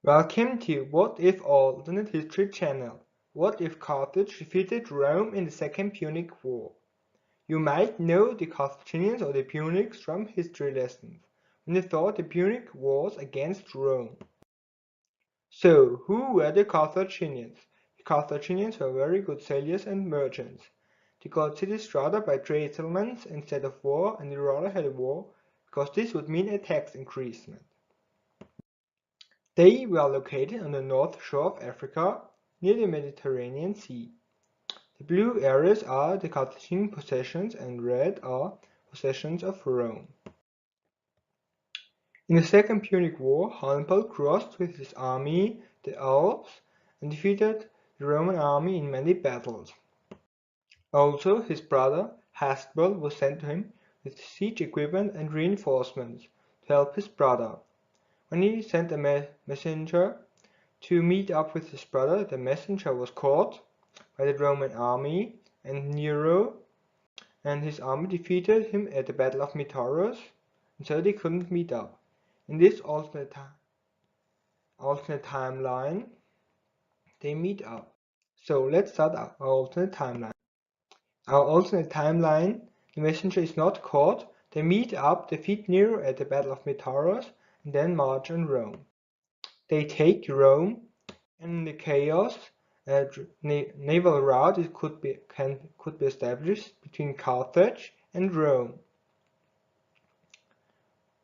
Welcome to What If Alternate History channel. What if Carthage defeated Rome in the Second Punic War? You might know the Carthaginians or the Punics from history lessons, when they fought the Punic Wars against Rome. So, who were the Carthaginians? The Carthaginians were very good sailors and merchants. They got cities rather by trade settlements instead of war, and they rather had a war, because this would mean a tax increasement. They were located on the north shore of Africa, near the Mediterranean Sea. The blue areas are the Carthaginian possessions and red are possessions of Rome. In the Second Punic War, Hannibal crossed with his army the Alps and defeated the Roman army in many battles. Also, his brother Hasdrubal was sent to him with siege equipment and reinforcements to help his brother. When he sent a messenger to meet up with his brother, the messenger was caught by the Roman army, and Nero and his army defeated him at the Battle of Metaurus, and so they couldn't meet up. In this alternate timeline, they meet up. So let's start our alternate timeline. Our alternate timeline, the messenger is not caught, they meet up, defeat Nero at the Battle of Metaurus, and then march on Rome. They take Rome, and in the chaos, a naval route could be established between Carthage and Rome,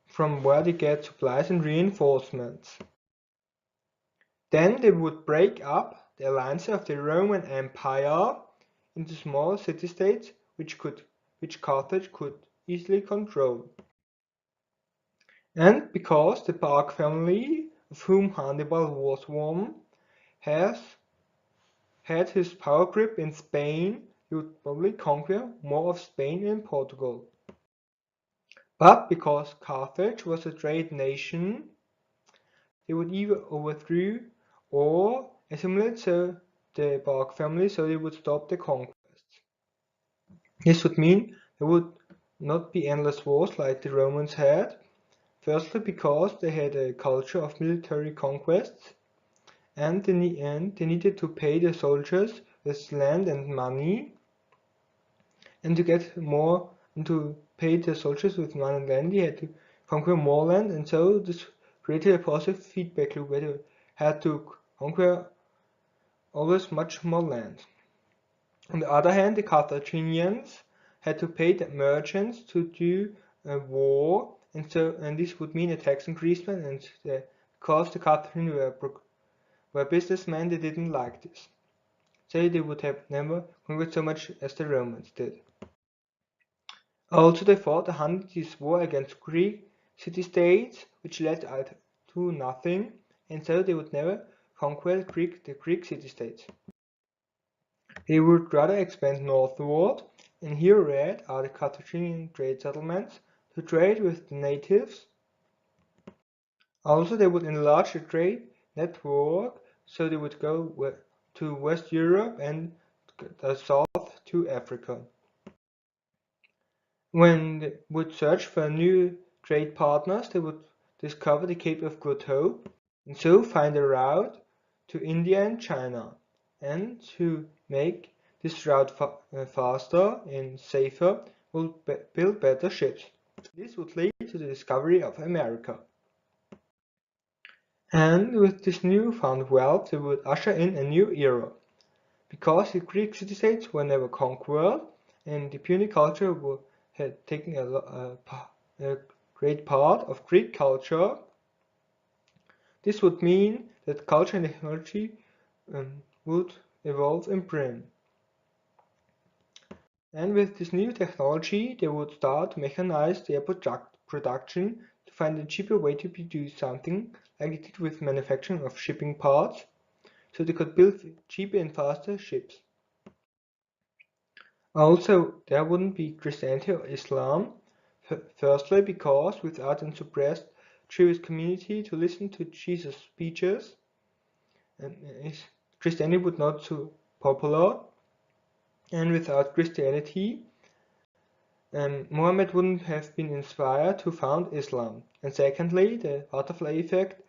from where they get supplies and reinforcements. Then they would break up the alliance of the Roman Empire into small city-states which Carthage could easily control. And because the Park family, of whom Hannibal was one, had his power grip in Spain, he would probably conquer more of Spain and Portugal. But because Carthage was a trade nation, they would either overthrow or assimilate the Park family so they would stop the conquests. This would mean there would not be endless wars like the Romans had, firstly because they had a culture of military conquests, and they needed to pay the soldiers with land and money, and to get more and to pay the soldiers with money and land, they had to conquer more land, and so this created a positive feedback loop where they had to conquer always much more land. On the other hand, the Carthaginians had to pay the merchants to do a war, and this would mean a tax increasement, and because the Carthaginians were businessmen, they didn't like this. So they would have never conquered so much as the Romans did. Also, they fought a 100 Years' War against Greek city-states, which led to nothing, and so they would never conquer the Greek city-states. They would rather expand northward, and here red are the Carthaginian trade settlements to trade with the natives. Also, they would enlarge the trade network, so they would go to West Europe and south to Africa. When they would search for new trade partners, they would discover the Cape of Good Hope, and so find a route to India and China. And to make this route faster and safer, would build better ships. This would lead to the discovery of America. And with this newfound wealth, they would usher in a new era. Because the Greek city-states were never conquered, and the Punic culture had taken a great part of Greek culture, this would mean that culture and technology would evolve in Britain. And with this new technology, they would start to mechanize their production to find a cheaper way to produce something, like they did with manufacturing of shipping parts, so they could build cheaper and faster ships. Also, there wouldn't be Christianity or Islam, firstly because without a suppressed Jewish community to listen to Jesus' speeches, Christianity would not be so popular, and without Christianity, Muhammad wouldn't have been inspired to found Islam. And secondly, the butterfly effect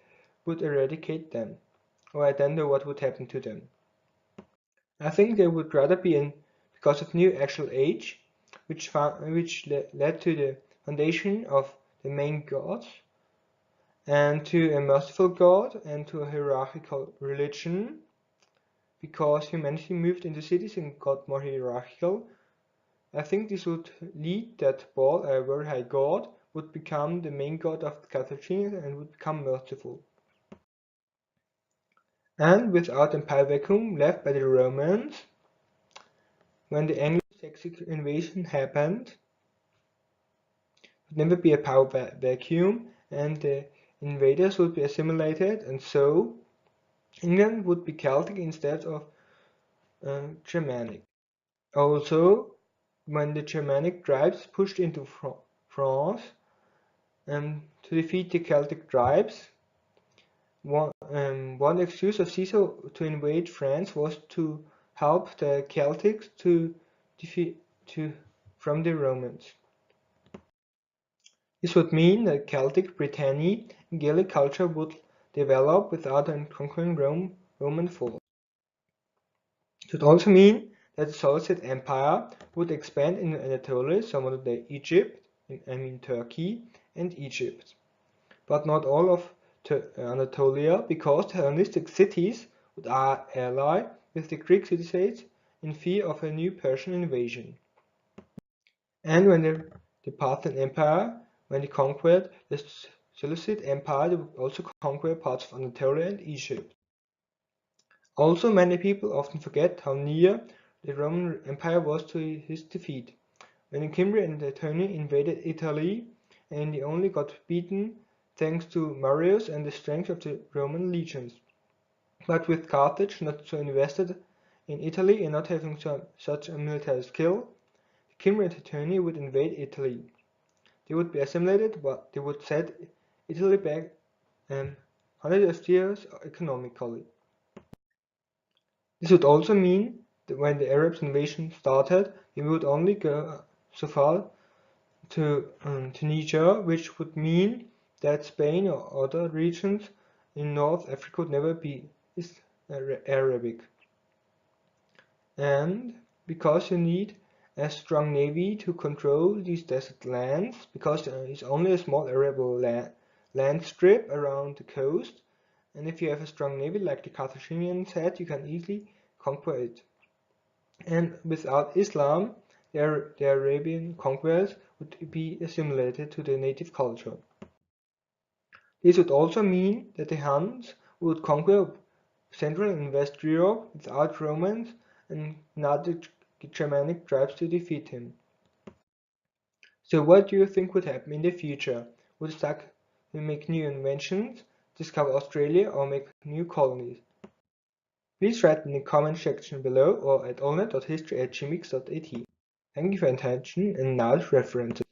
would eradicate them, or I don't know what would happen to them. I think they would rather be in because of new actual age, which led to the foundation of the main gods, and to a merciful god, and to a hierarchical religion, because humanity moved into cities and got more hierarchical. I think this would lead that Baal, a very high god, would become the main god of the Carthaginians and would become merciful. And without empire vacuum left by the Romans, when the Anglo-Saxon invasion happened, would never be a power vacuum, and the invaders would be assimilated, and so England would be Celtic instead of Germanic. Also, when the Germanic tribes pushed into France to defeat the Celtic tribes, one excuse of Caesar to invade France was to help the Celtics to defeat from the Romans. This would mean that Celtic, Brittany, and Gaelic culture would develop without a conquering Roman force. It would also mean that the Seleucid Empire would expand in Anatolia, so modern-day Egypt, Turkey and Egypt, but not all of Anatolia, because the Hellenistic cities would ally with the Greek city-states in fear of a new Persian invasion. And when the Parthian Empire, when they conquered the Seleucid Empire, they would also conquer parts of Anatolia and Egypt. Also, many people often forget how near the Roman Empire was to his defeat. When the Cimbri and the Teuni invaded Italy, and they only got beaten thanks to Marius and the strength of the Roman legions. But with Carthage not so invested in Italy and not having such a military skill, the Cimbri and the Teuni would invade Italy. They would be assimilated, but they would set Italy back hundreds of years economically. This would also mean that when the Arab invasion started, they would only go so far to Tunisia, which would mean that Spain or other regions in North Africa would never be Arabic. And because you need a strong navy to control these desert lands, because there is only a small arable land strip around the coast, and if you have a strong navy like the Carthaginians had, you can easily conquer it. And without Islam, the Arabian conquest would be assimilated to the native culture. This would also mean that the Huns would conquer Central and West Europe without Romans and other Germanic tribes to defeat him. So what do you think would happen in the future? Would Stark make new inventions, discover Australia, or make new colonies? Please write in the comment section below or at allnet.history@gmx.at. Thank you for your attention, and now the references.